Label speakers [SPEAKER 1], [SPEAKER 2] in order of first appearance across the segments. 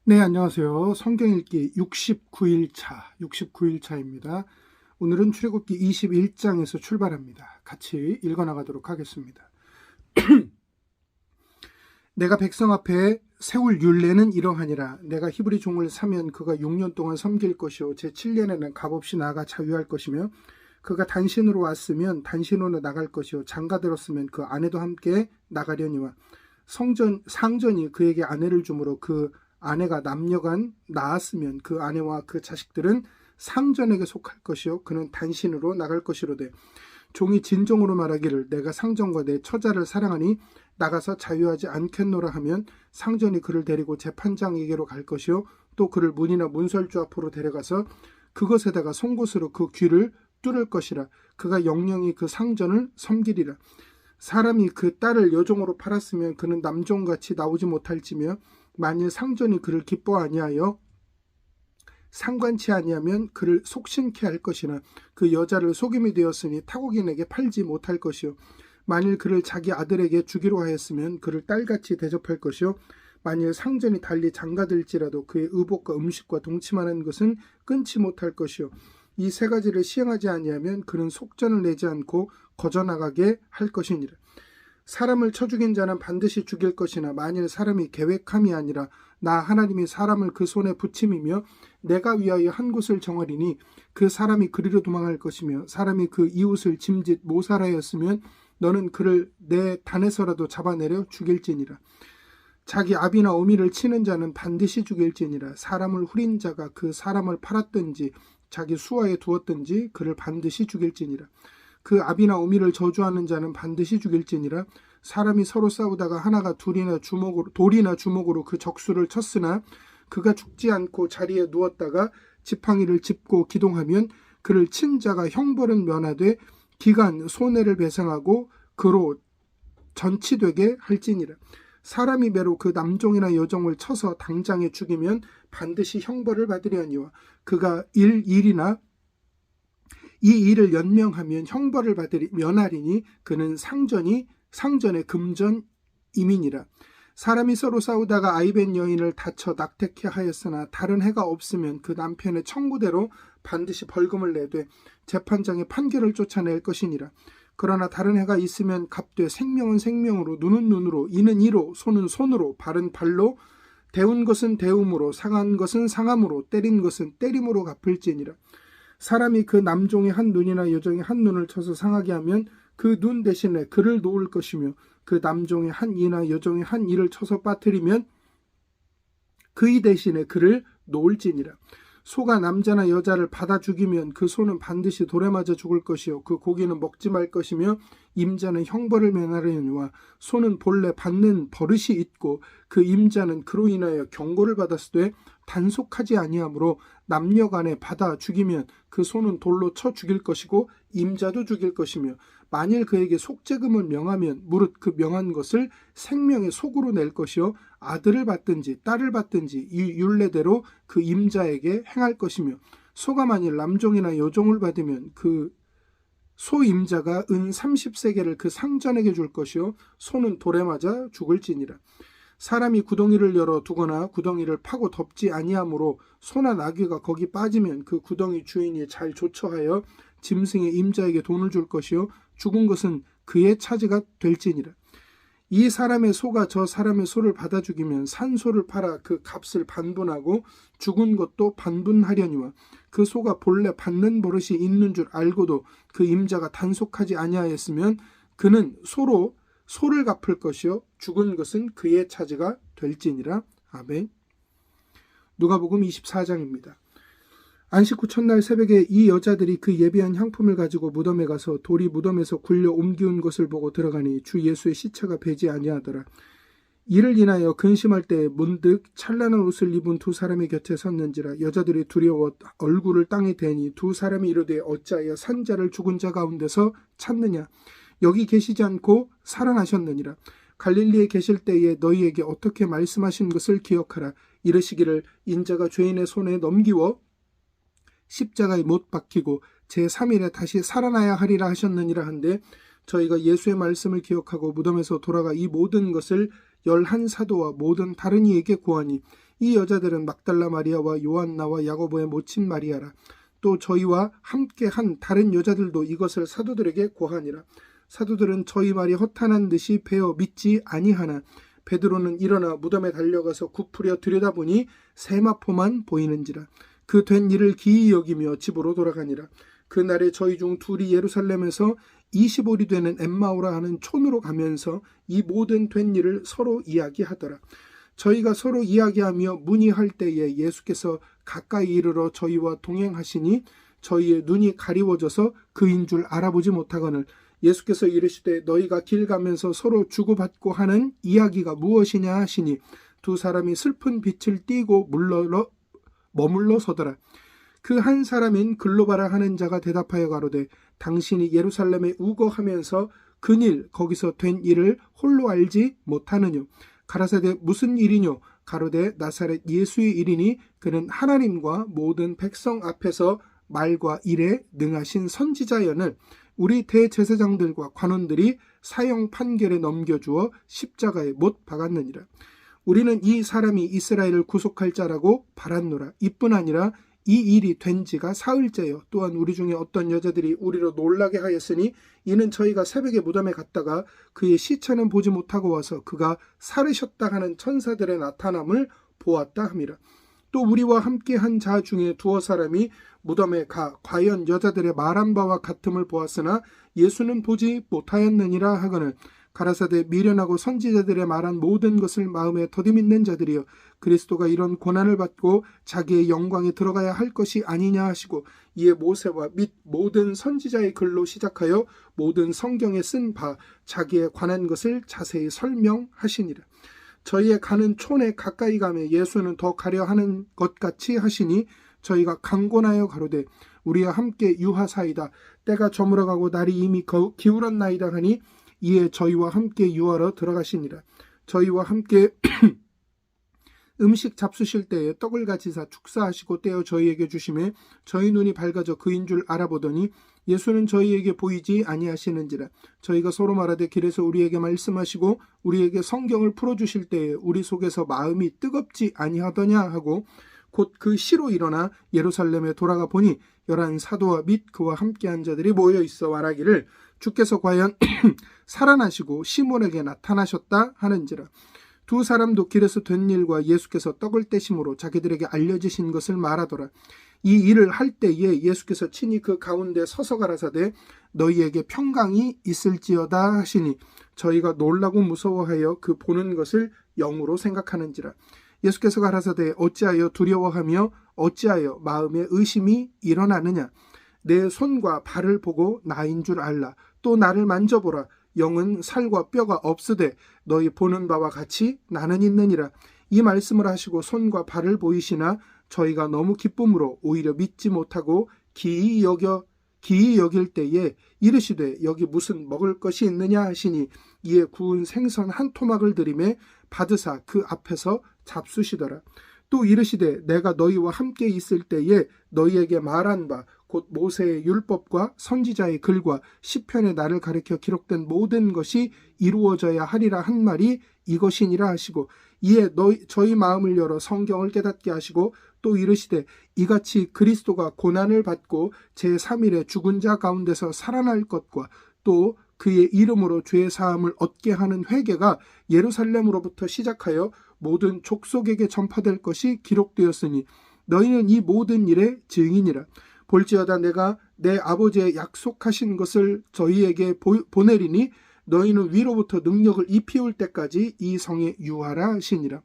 [SPEAKER 1] 네, 안녕하세요. 성경 읽기 69일차입니다. 오늘은 출애굽기 21장에서 출발합니다. 같이 읽어나가도록 하겠습니다. 내가 백성 앞에 세울 율례는 이러하니라. 내가 히브리 종을 사면 그가 6년 동안 섬길 것이요 제7년에는 값없이 나가 자유할 것이며 그가 단신으로 왔으면 단신으로 나갈 것이요 장가 들었으면 그 아내도 함께 나가려니와 상전이 그에게 아내를 주므로 그 아내가 남녀간 낳았으면 그 아내와 그 자식들은 상전에게 속할 것이요 그는 단신으로 나갈 것이로되 종이 진정으로 말하기를 내가 상전과 내 처자를 사랑하니 나가서 자유하지 않겠노라 하면 상전이 그를 데리고 재판장에게로 갈 것이요 또 그를 문이나 문설주 앞으로 데려가서 그것에다가 송곳으로 그 귀를 뚫을 것이라. 그가 영영이 그 상전을 섬기리라. 사람이 그 딸을 여종으로 팔았으면 그는 남종같이 나오지 못할지며 만일 상전이 그를 기뻐 아니하여 상관치 아니하면 그를 속신케 할 것이나 그 여자를 속임이 되었으니 타국인에게 팔지 못할 것이요 만일 그를 자기 아들에게 주기로 하였으면 그를 딸같이 대접할 것이요 만일 상전이 달리 장가들지라도 그의 의복과 음식과 동침하는 것은 끊지 못할 것이요 이 세 가지를 시행하지 아니하면 그는 속전을 내지 않고 거저나가게 할 것이니라. 사람을 쳐 죽인 자는 반드시 죽일 것이나 만일 사람이 계획함이 아니라 나 하나님이 사람을 그 손에 붙임이며 내가 위하여 한 곳을 정하리니 그 사람이 그리로 도망할 것이며 사람이 그 이웃을 짐짓 모살하였으면 너는 그를 내 단에서라도 잡아내려 죽일지니라. 자기 아비나 어미를 치는 자는 반드시 죽일지니라. 사람을 후린 자가 그 사람을 팔았든지 자기 수하에 두었든지 그를 반드시 죽일지니라. 그 아비나 어미를 저주하는 자는 반드시 죽일지니라. 사람이 서로 싸우다가 하나가 돌이나 주먹으로 그 적수를 쳤으나 그가 죽지 않고 자리에 누웠다가 지팡이를 짚고 기동하면 그를 친 자가 형벌은 면하되 기간 손해를 배상하고 그로 전치되게 할지니라. 사람이 매로 그 남종이나 여종을 쳐서 당장에 죽이면 반드시 형벌을 받으려니와 그가 일이나 이 일을 연명하면 형벌을 면하리니 그는 상전의 금전임이니라. 사람이 서로 싸우다가 아이벤 여인을 다쳐 낙태케 하였으나 다른 해가 없으면 그 남편의 청구대로 반드시 벌금을 내되 재판장의 판결을 쫓아낼 것이니라. 그러나 다른 해가 있으면 갚되 생명은 생명으로 눈은 눈으로 이는 이로 손은 손으로 발은 발로 데운 것은 데움으로 상한 것은 상함으로 때린 것은 때림으로 갚을지니라. 사람이 그 남종의 한 눈이나 여종의 한 눈을 쳐서 상하게 하면 그 눈 대신에 그를 놓을 것이며 그 남종의 한 이나 여종의 한 이를 쳐서 빠뜨리면 그 이 대신에 그를 놓을지니라. 소가 남자나 여자를 받아 죽이면 그 소는 반드시 돌에 맞아 죽을 것이요 그 고기는 먹지 말 것이며 임자는 형벌을 면하려니와 소는 본래 받는 버릇이 있고 그 임자는 그로 인하여 경고를 받았으되 단속하지 아니하므로 남녀간에 받아 죽이면 그 소는 돌로 쳐 죽일 것이고 임자도 죽일 것이며 만일 그에게 속죄금을 명하면 무릇 그 명한 것을 생명의 속으로 낼 것이요 아들을 받든지 딸을 받든지 이 율례대로 그 임자에게 행할 것이며 소가 만일 남종이나 여종을 받으면 그 소임자가 은 30세겔을 그 상전에게 줄 것이요 소는 돌에 맞아 죽을지니라. 사람이 구덩이를 열어 두거나 구덩이를 파고 덮지 아니하므로 소나 나귀가 거기 빠지면 그 구덩이 주인이 잘 조처하여 짐승의 임자에게 돈을 줄 것이요 죽은 것은 그의 차지가 될지니라. 이 사람의 소가 저 사람의 소를 받아 죽이면 산 소를 팔아 그 값을 반분하고 죽은 것도 반분하려니와 그 소가 본래 받는 버릇이 있는 줄 알고도 그 임자가 단속하지 아니하였으면 그는 소를 갚을 것이요 죽은 것은 그의 차지가 될지니라. 아멘. 누가복음 24장입니다. 안식 후 첫날 새벽에 이 여자들이 그 예비한 향품을 가지고 무덤에 가서 돌이 무덤에서 굴려 옮기운 것을 보고 들어가니 주 예수의 시체가 배지 아니하더라. 이를 인하여 근심할 때 문득 찬란한 옷을 입은 두 사람의 곁에 섰는지라. 여자들이 두려워 얼굴을 땅에 대니 두 사람이 이르되 어찌하여 산 자를 죽은 자 가운데서 찾느냐. 여기 계시지 않고 살아나셨느니라. 갈릴리에 계실 때에 너희에게 어떻게 말씀하신 것을 기억하라. 이르시기를 인자가 죄인의 손에 넘기워 십자가에 못 박히고 제3일에 다시 살아나야 하리라 하셨느니라 한데 저희가 예수의 말씀을 기억하고 무덤에서 돌아가 이 모든 것을 11 사도와 모든 다른 이에게 고하니 이 여자들은 막달라 마리아와 요한나와 야고보의 모친 마리아라. 또 저희와 함께 한 다른 여자들도 이것을 사도들에게 고하니라. 사도들은 저희 말이 허탄한 듯이 베어 믿지 아니하나 베드로는 일어나 무덤에 달려가서 굽으려 들여다보니 세마포만 보이는지라. 그 된 일을 기이 여기며 집으로 돌아가니라. 그날에 저희 중 둘이 예루살렘에서 25리 되는 엠마오라 하는 촌으로 가면서 이 모든 된 일을 서로 이야기하더라. 저희가 서로 이야기하며 문의할 때에 예수께서 가까이 이르러 저희와 동행하시니 저희의 눈이 가리워져서 그인 줄 알아보지 못하거늘 예수께서 이르시되 너희가 길 가면서 서로 주고받고 하는 이야기가 무엇이냐 하시니 두 사람이 슬픈 빛을 띠고 머물러 서더라. 그 한 사람인 글로바라 하는 자가 대답하여 가로되 당신이 예루살렘에 우거하면서 그일 거기서 된 일을 홀로 알지 못하느뇨. 가라사대 무슨 일이뇨. 가로되 나사렛 예수의 일이니 그는 하나님과 모든 백성 앞에서 말과 일에 능하신 선지자연을 우리 대제사장들과 관원들이 사형 판결에 넘겨주어 십자가에 못 박았느니라. 우리는 이 사람이 이스라엘을 구속할 자라고 바랐노라. 이뿐 아니라 이 일이 된 지가 사흘째요. 또한 우리 중에 어떤 여자들이 우리로 놀라게 하였으니 이는 저희가 새벽에 무덤에 갔다가 그의 시체는 보지 못하고 와서 그가 살으셨다 하는 천사들의 나타남을 보았다 함이라. 또 우리와 함께 한 자 중에 두어 사람이 무덤에 가 과연 여자들의 말한 바와 같음을 보았으나 예수는 보지 못하였느니라 하거늘 가라사대 미련하고 선지자들의 말한 모든 것을 마음에 더듬있는 자들이여 그리스도가 이런 고난을 받고 자기의 영광에 들어가야 할 것이 아니냐 하시고 이에 모세와 및 모든 선지자의 글로 시작하여 모든 성경에 쓴 바 자기에 관한 것을 자세히 설명하시니라. 저희의 가는 촌에 가까이 가며 예수는 더 가려 하는 것 같이 하시니 저희가 강권하여 가로되 우리와 함께 유하사이다. 때가 저물어가고 날이 이미 기울었나이다 하니 이에 저희와 함께 유하러 들어가시니라. 저희와 함께 음식 잡수실 때에 떡을 가지사 축사하시고 떼어 저희에게 주시매 저희 눈이 밝아져 그인 줄 알아보더니 예수는 저희에게 보이지 아니하시는지라. 저희가 서로 말하되 길에서 우리에게 말씀하시고 우리에게 성경을 풀어주실 때에 우리 속에서 마음이 뜨겁지 아니하더냐 하고 곧 그 시로 일어나 예루살렘에 돌아가 보니 11 사도와 및 그와 함께한 자들이 모여 있어 말하기를 주께서 과연 살아나시고 시몬에게 나타나셨다 하는지라. 두 사람도 길에서 된 일과 예수께서 떡을 떼심으로 자기들에게 알려지신 것을 말하더라. 이 일을 할 때에 예수께서 친히 그 가운데 서서 가라사대 너희에게 평강이 있을지어다 하시니 저희가 놀라고 무서워하여 그 보는 것을 영으로 생각하는지라. 예수께서 가라사대 어찌하여 두려워하며 어찌하여 마음에 의심이 일어나느냐. 내 손과 발을 보고 나인 줄 알라. 또 나를 만져보라. 영은 살과 뼈가 없으되 너희 보는 바와 같이 나는 있느니라. 이 말씀을 하시고 손과 발을 보이시나 저희가 너무 기쁨으로 오히려 믿지 못하고 기이 여길 때에 이르시되 여기 무슨 먹을 것이 있느냐 하시니 이에 구운 생선 한 토막을 들이매 받으사 그 앞에서 잡수시더라. 또 이르시되 내가 너희와 함께 있을 때에 너희에게 말한 바 곧 모세의 율법과 선지자의 글과 시편의 나를 가리켜 기록된 모든 것이 이루어져야 하리라 한 말이 이것이니라 하시고 이에 저희 마음을 열어 성경을 깨닫게 하시고 또 이르시되 이같이 그리스도가 고난을 받고 제3일에 죽은 자 가운데서 살아날 것과 또 그의 이름으로 죄 사함을 얻게 하는 회개가 예루살렘으로부터 시작하여 모든 족속에게 전파될 것이 기록되었으니 너희는 이 모든 일의 증인이라. 볼지어다 내가 내 아버지의 약속하신 것을 저희에게 보내리니 너희는 위로부터 능력을 입히올 때까지 이 성에 유하라 하시니라.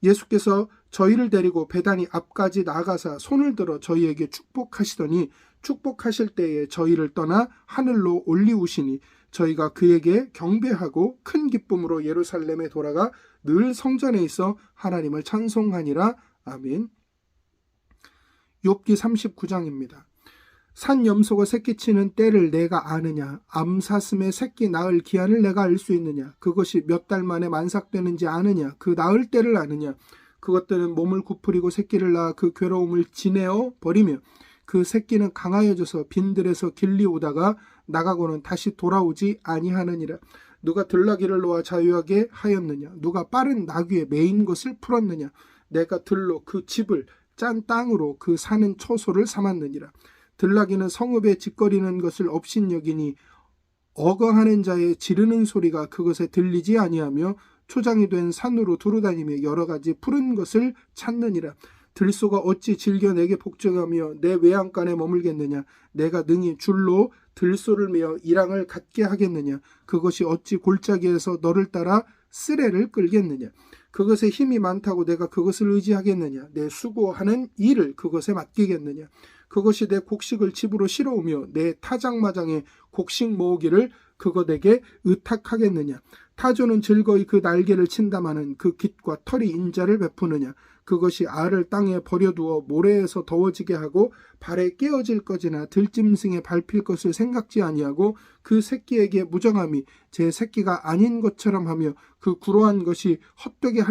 [SPEAKER 1] 예수께서 저희를 데리고 베다니 앞까지 나가사 손을 들어 저희에게 축복하시더니 축복하실 때에 저희를 떠나 하늘로 올리우시니 저희가 그에게 경배하고 큰 기쁨으로 예루살렘에 돌아가 늘 성전에 있어 하나님을 찬송하니라. 아멘. 욥기 39장입니다. 산 염소가 새끼치는 때를 내가 아느냐? 암사슴의 새끼 낳을 기한을 내가 알 수 있느냐? 그것이 몇 달 만에 만삭되는지 아느냐? 그 낳을 때를 아느냐? 그것들은 몸을 구부리고 새끼를 낳아 그 괴로움을 지내어 버리며 그 새끼는 강하여져서 빈들에서 길리오다가 나가고는 다시 돌아오지 아니하느니라. 누가 들나귀를 놓아 자유하게 하였느냐? 누가 빠른 나귀에 매인 것을 풀었느냐? 내가 들로 그 집을 짠 땅으로 그 사는 처소를 삼았느니라. 들나귀는 성읍에 짓거리는 것을 업신여기니 어거하는 자의 지르는 소리가 그것에 들리지 아니하며 초장이 된 산으로 두루다니며 여러 가지 푸른 것을 찾느니라. 들소가 어찌 즐겨 내게 복종하며 내 외양간에 머물겠느냐. 내가 능히 줄로 들소를 메어 이랑을 갖게 하겠느냐. 그것이 어찌 골짜기에서 너를 따라 쓰레를 끌겠느냐. 그것에 힘이 많다고 내가 그것을 의지하겠느냐. 내 수고하는 일을 그것에 맡기겠느냐. 그것이 내 곡식을 집으로 실어오며 내 타작마장의 곡식 모으기를 그것에게 의탁하겠느냐. 타조는 즐거이 그 날개를 친다마는 그 깃과 털이 인자를 베푸느냐. 그것이 알을 땅에 버려두어 모래에서 더워지게 하고 발에 깨어질 것이나 들짐승에 밟힐 것을 생각지 아니하고 그 새끼에게 무정함이 제 새끼가 아닌 것처럼 하며 그 구로한 것이 헛되게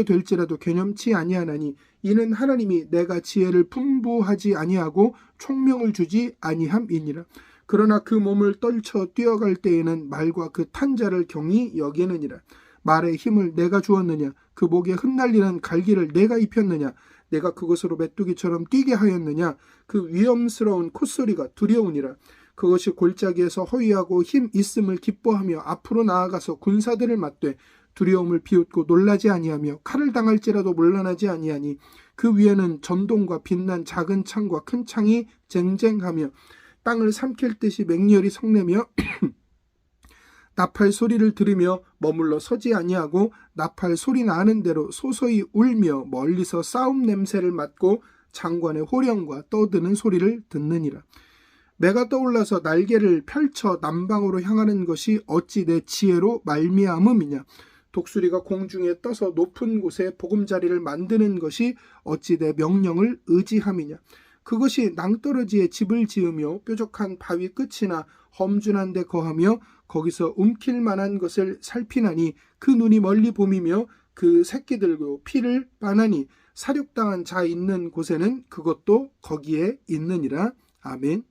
[SPEAKER 1] 될지라도 개념치 아니하나니 이는 하나님이 내가 지혜를 풍부하지 아니하고 총명을 주지 아니함이니라. 그러나 그 몸을 떨쳐 뛰어갈 때에는 말과 그 탄자를 경히 여기느니라. 말의 힘을 내가 주었느냐. 그 목에 흩날리는 갈기를 내가 입혔느냐. 내가 그것으로 메뚜기처럼 뛰게 하였느냐. 그 위험스러운 콧소리가 두려우니라. 그것이 골짜기에서 허위하고 힘 있음을 기뻐하며 앞으로 나아가서 군사들을 맞되 두려움을 비웃고 놀라지 아니하며 칼을 당할지라도 물러나지 아니하니 그 위에는 전동과 빛난 작은 창과 큰 창이 쟁쟁하며 땅을 삼킬 듯이 맹렬히 성내며 나팔 소리를 들으며 머물러 서지 아니하고 나팔 소리 나는 대로 소소히 울며 멀리서 싸움 냄새를 맡고 장관의 호령과 떠드는 소리를 듣느니라. 매가 떠올라서 날개를 펼쳐 남방으로 향하는 것이 어찌 내 지혜로 말미암음이냐. 독수리가 공중에 떠서 높은 곳에 보금자리를 만드는 것이 어찌 내 명령을 의지함이냐. 그것이 낭떠러지에 집을 지으며 뾰족한 바위 끝이나 험준한 데 거하며 거기서 움킬 만한 것을 살피나니 그 눈이 멀리 봄이며 그 새끼들고 피를 빠나니 사륙당한 자 있는 곳에는 그것도 거기에 있느니라. 아멘.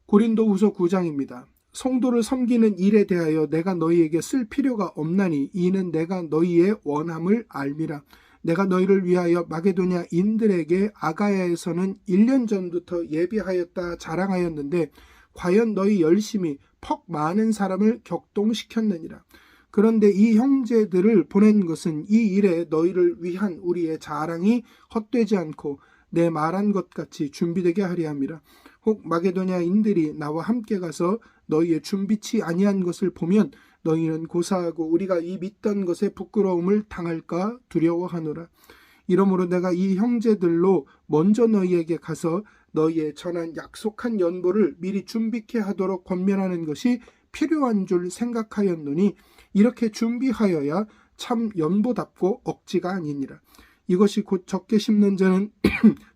[SPEAKER 1] 고린도후서 9장입니다. 성도를 섬기는 일에 대하여 내가 너희에게 쓸 필요가 없나니 이는 내가 너희의 원함을 알미라. 내가 너희를 위하여 마게도냐인들에게 아가야에서는 1년 전부터 예비하였다 자랑하였는데 과연 너희 열심히 퍽 많은 사람을 격동시켰느니라. 그런데 이 형제들을 보낸 것은 이 일에 너희를 위한 우리의 자랑이 헛되지 않고 내 말한 것 같이 준비되게 하려 함이라. 혹 마게도냐인들이 나와 함께 가서 너희의 준비치 아니한 것을 보면 너희는 고사하고 우리가 이 믿던 것에 부끄러움을 당할까 두려워하노라. 이러므로 내가 이 형제들로 먼저 너희에게 가서 너희의 전한 약속한 연보를 미리 준비케 하도록 권면하는 것이 필요한 줄 생각하였노니 이렇게 준비하여야 참 연보답고 억지가 아니니라. 이것이 곧 적게 심는 자는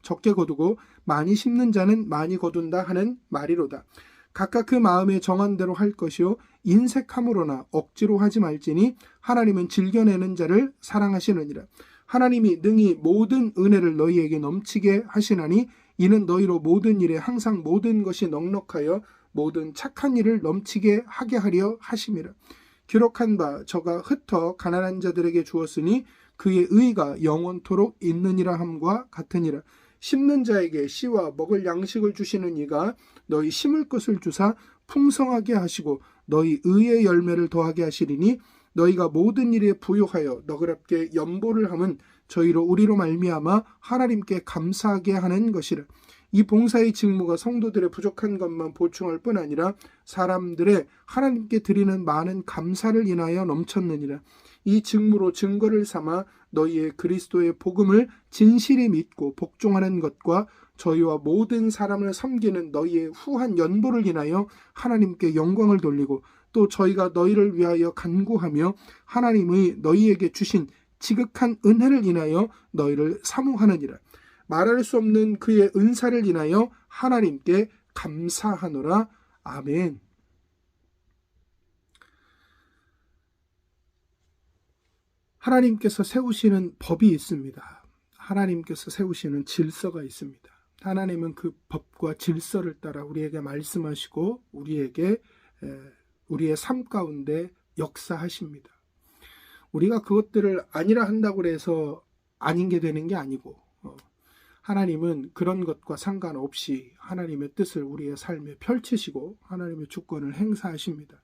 [SPEAKER 1] 적게 거두고 많이 심는 자는 많이 거둔다 하는 말이로다. 각각 그 마음에 정한 대로 할 것이요 인색함으로나 억지로 하지 말지니 하나님은 즐겨내는 자를 사랑하시느니라. 하나님이 능히 모든 은혜를 너희에게 넘치게 하시나니 이는 너희로 모든 일에 항상 모든 것이 넉넉하여 모든 착한 일을 넘치게 하게 하려 하심이라. 기록한 바 저가 흩어 가난한 자들에게 주었으니 그의 의가 영원토록 있느니라 함과 같으니라. 심는 자에게 씨와 먹을 양식을 주시는 이가 너희 심을 것을 주사 풍성하게 하시고 너희 의의 열매를 더하게 하시리니 너희가 모든 일에 부요하여 너그럽게 연보를 함은 저희로 우리로 말미암아 하나님께 감사하게 하는 것이라. 이 봉사의 직무가 성도들의 부족한 것만 보충할 뿐 아니라 사람들의 하나님께 드리는 많은 감사를 인하여 넘쳤느니라. 이 직무로 증거를 삼아 너희의 그리스도의 복음을 진실히 믿고 복종하는 것과 저희와 모든 사람을 섬기는 너희의 후한 연보를 인하여 하나님께 영광을 돌리고 또 저희가 너희를 위하여 간구하며 하나님의 너희에게 주신 지극한 은혜를 인하여 너희를 사모하느니라. 말할 수 없는 그의 은사를 인하여 하나님께 감사하노라. 아멘. 하나님께서 세우시는 법이 있습니다. 하나님께서 세우시는 질서가 있습니다. 하나님은 그 법과 질서를 따라 우리에게 말씀하시고 우리에게 우리의 삶 가운데 역사하십니다. 우리가 그것들을 아니라 한다고 해서 아닌 게 되는 게 아니고 하나님은 그런 것과 상관없이 하나님의 뜻을 우리의 삶에 펼치시고 하나님의 주권을 행사하십니다.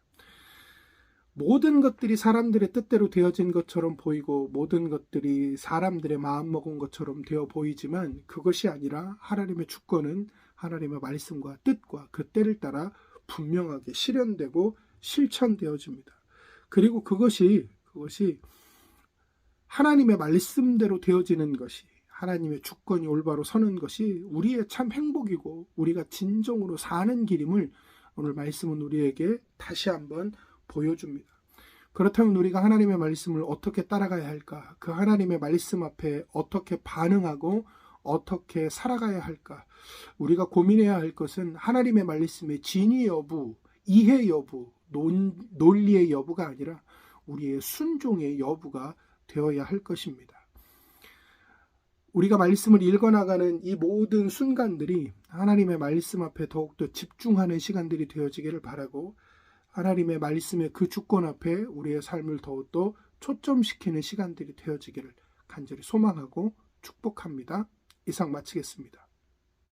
[SPEAKER 1] 모든 것들이 사람들의 뜻대로 되어진 것처럼 보이고 모든 것들이 사람들의 마음먹은 것처럼 되어 보이지만 그것이 아니라 하나님의 주권은 하나님의 말씀과 뜻과 그 때를 따라 분명하게 실현되고 실천되어집니다. 그리고 그것이 하나님의 말씀대로 되어지는 것이 하나님의 주권이 올바로 서는 것이 우리의 참 행복이고 우리가 진정으로 사는 길임을 오늘 말씀은 우리에게 다시 한번 보여줍니다. 그렇다면 우리가 하나님의 말씀을 어떻게 따라가야 할까? 그 하나님의 말씀 앞에 어떻게 반응하고 어떻게 살아가야 할까? 우리가 고민해야 할 것은 하나님의 말씀의 진위 여부, 이해 여부, 논리의 여부가 아니라 우리의 순종의 여부가 되어야 할 것입니다. 우리가 말씀을 읽어나가는 이 모든 순간들이 하나님의 말씀 앞에 더욱더 집중하는 시간들이 되어지기를 바라고 하나님의 말씀의 그 주권 앞에 우리의 삶을 더욱더 초점시키는 시간들이 되어지기를 간절히 소망하고 축복합니다. 이상 마치겠습니다.